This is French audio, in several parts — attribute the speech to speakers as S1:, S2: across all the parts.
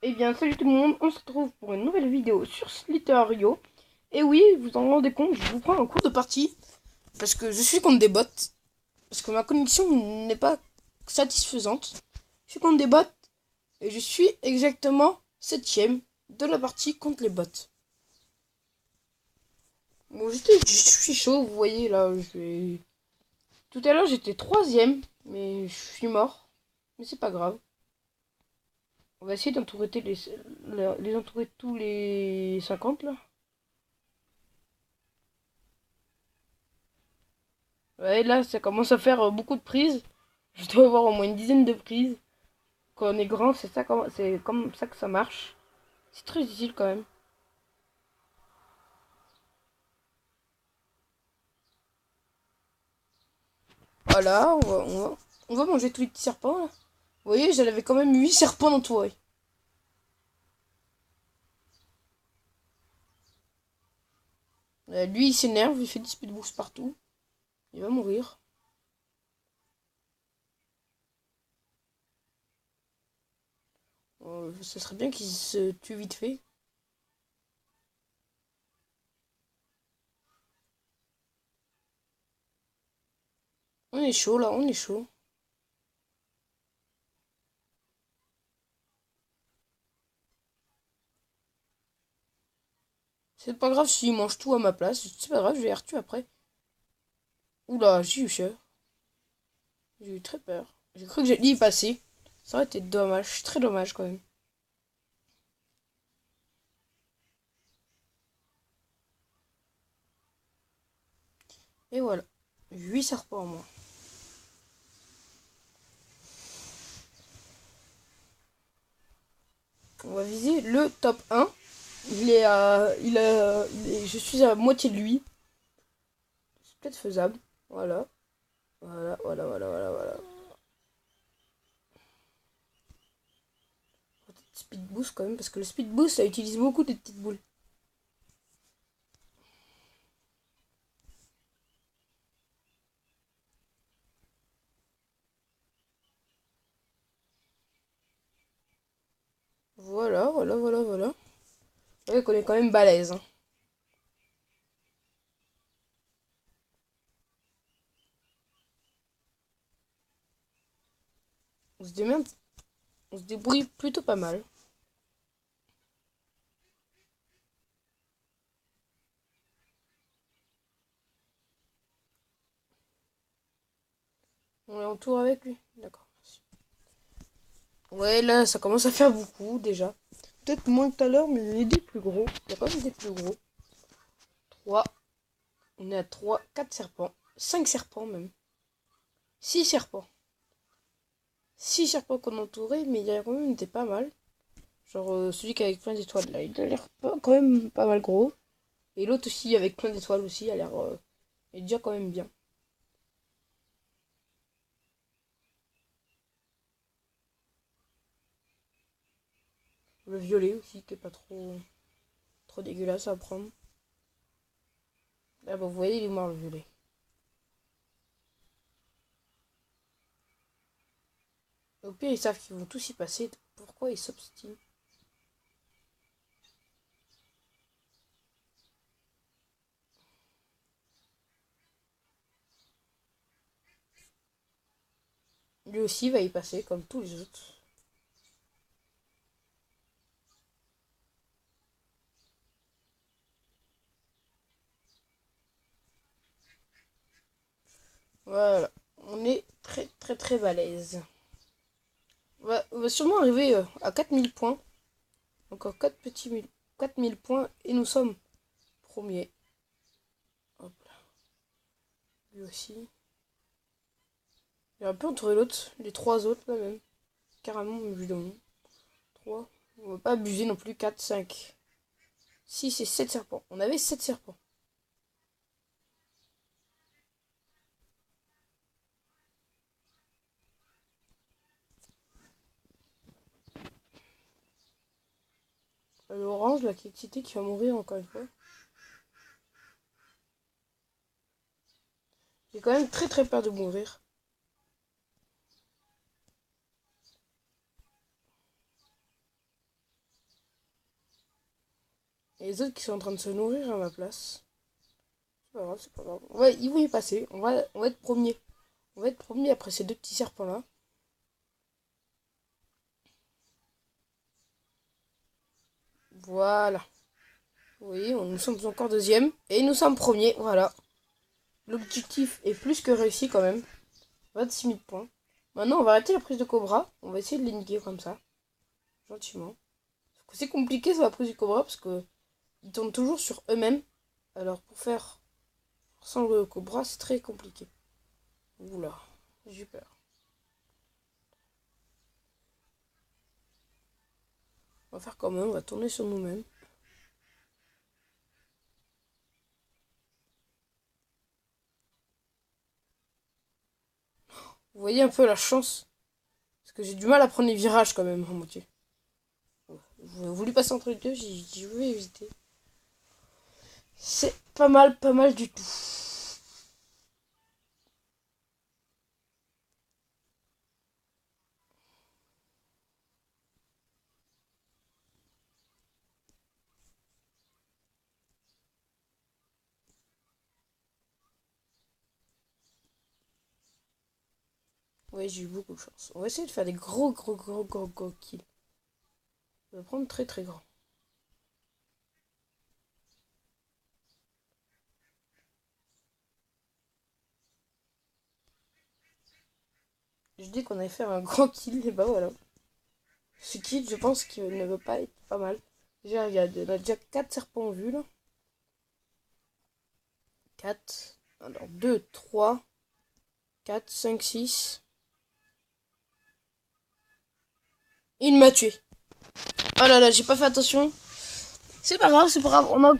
S1: Eh bien, salut tout le monde, on se retrouve pour une nouvelle vidéo sur Slither.io. Et oui, vous en rendez compte, je vous prends un cours de partie parce que je suis contre des bots, parce que ma connexion n'est pas satisfaisante. Je suis contre des bots et je suis exactement septième de la partie contre les bots. Bon, je suis chaud, vous voyez là, tout à l'heure j'étais troisième, mais je suis mort. Mais c'est pas grave. On va essayer d'entourer les entourer tous les 50 là. Ouais, là, ça commence à faire beaucoup de prises. Je dois avoir au moins une dizaine de prises. Quand on est grand, c'est comme ça que ça marche. C'est très utile quand même. Voilà, on va manger tous les petits serpents là. Vous voyez, j'en avais quand même 8 serpents dans tout. Ouais. Lui, il s'énerve, il fait des speed boost partout. Il va mourir. Ce serait bien qu'il se tue vite fait. On est chaud là, on est chaud. C'est pas grave s'il mange tout à ma place. C'est pas grave, je vais les retuer après. Oula, j'ai eu peur. J'ai eu très peur. J'ai cru que j'allais y passer. Ça aurait été dommage, très dommage quand même. Et voilà. 8 serpents en moins. On va viser le top 1. Je suis à moitié de lui. C'est peut-être faisable. Voilà. Voilà. Speed boost quand même, parce que le speed boost, ça utilise beaucoup de petites boules. Voilà. Vous voyez qu'on est quand même balèze. Hein. On se démerde, on se débrouille plutôt pas mal. On est en tour avec lui. D'accord. Ouais, là, ça commence à faire beaucoup déjà. Peut-être moins que tout à l'heure, mais il y a des plus gros. Il y a quand même des plus gros. 3. On est à 3, 4 serpents. 5 serpents même. 6 serpents. 6 serpents qu'on entourait, mais il y a quand même été pas mal. Genre celui qui est avec plein d'étoiles là, il a l'air quand même pas mal gros. Et l'autre aussi avec plein d'étoiles aussi, il a l'air il est déjà quand même bien. Le violet aussi qui est pas trop dégueulasse à prendre. Ah bah vous voyez il est mort le violet. Au pire ils savent qu'ils vont tous y passer. Pourquoi ils s'obstinent? Lui aussi va y passer comme tous les autres. Voilà. On est très balèze. On va sûrement arriver à 4000 points. Encore 4000 points et nous sommes premiers. Hop là. Lui aussi. J'ai un peu entouré l'autre, les 3 autres là même. Carrément, évidemment. 3. On va pas abuser non plus. 4, 5, 6 et 7 serpents. On avait 7 serpents. L'orange là qui est excité qui va mourir encore une fois. J'ai quand même très peur de mourir. Et les autres qui sont en train de se nourrir à ma place. C'est pas grave, c'est pas grave. Ouais, ils vont y passer. On va être premier. On va être premier après ces deux petits serpents là. Voilà. Oui, nous sommes encore deuxième. Et nous sommes premiers. Voilà. L'objectif est plus que réussi quand même. 26 000 points. Maintenant, on va arrêter la prise de cobra. On va essayer de les niquer comme ça. Gentiment. C'est compliqué sur la prise du cobra parce que ils tournent toujours sur eux-mêmes. Alors pour faire sans le cobra, c'est très compliqué. Oula, j'ai peur. On va faire quand même, on va tourner sur nous-mêmes. Vous voyez un peu la chance. Parce que j'ai du mal à prendre les virages quand même, en moitié. J'ai voulu passer entre les deux, j'ai voulu éviter. C'est pas mal du tout. Ouais, j'ai eu beaucoup de chance. On va essayer de faire des gros kills. On va prendre très grand. Je dis qu'on allait faire un grand kill, et bah voilà. Ce kill, je pense qu'il ne va pas être pas mal. Déjà, regarde, on a déjà 4 serpents en vue là. 4. Alors 2, 3, 4, 5, 6. Il m'a tué. Oh là là, j'ai pas fait attention. C'est pas grave, c'est pas grave. On a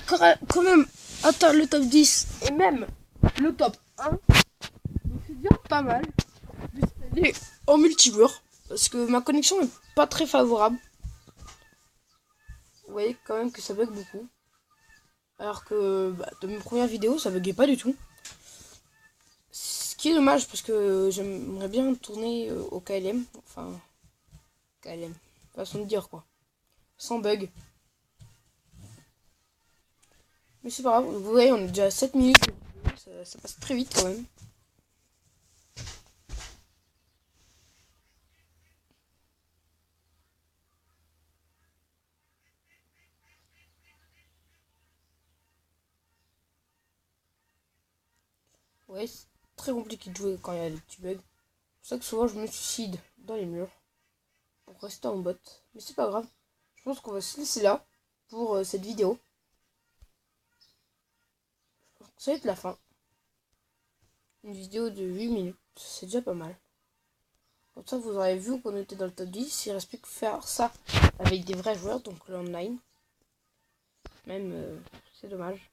S1: quand même atteint le top 10 et même le top 1. Donc c'est déjà pas mal. Je vais en multijoueur parce que ma connexion est pas très favorable. Vous voyez quand même que ça bug beaucoup. Alors que de mes premières vidéos, ça buguait pas du tout. Ce qui est dommage parce que j'aimerais bien tourner au KLM. Enfin, KLM. Façon de dire quoi. Sans bug. Mais c'est pas grave. Vous voyez, on est déjà à 7 minutes. Ça passe très vite quand même. Ouais, c'est très compliqué de jouer quand il y a des petits bugs. C'est pour ça que souvent je me suicide dans les murs pour rester en bot. Mais c'est pas grave. Je pense qu'on va se laisser là pour cette vidéo. Je pense que ça va être la fin. Une vidéo de 8 minutes. C'est déjà pas mal. Comme ça, vous aurez vu qu'on était dans le top 10. Il reste plus que faire ça avec des vrais joueurs, donc l'online. Même, c'est dommage.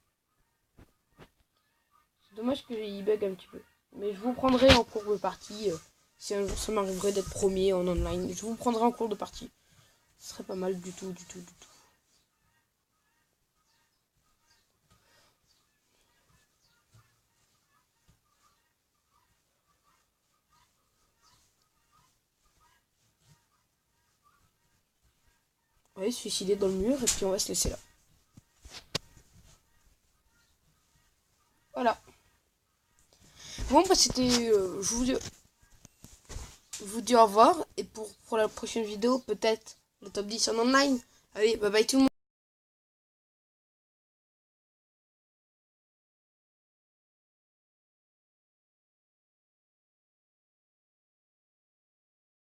S1: C'est dommage qu'il bug un petit peu. Mais je vous prendrai en cours de partie. Si un jour ça m'arriverait d'être premier en online, je vous prendrai en cours de partie. Ce serait pas mal du tout. On va se suicider dans le mur et puis on va se laisser là. Voilà. Bon, bah c'était... je vous dis au revoir. Et pour la prochaine vidéo, peut-être le top 10 en online. Allez, bye bye tout le monde.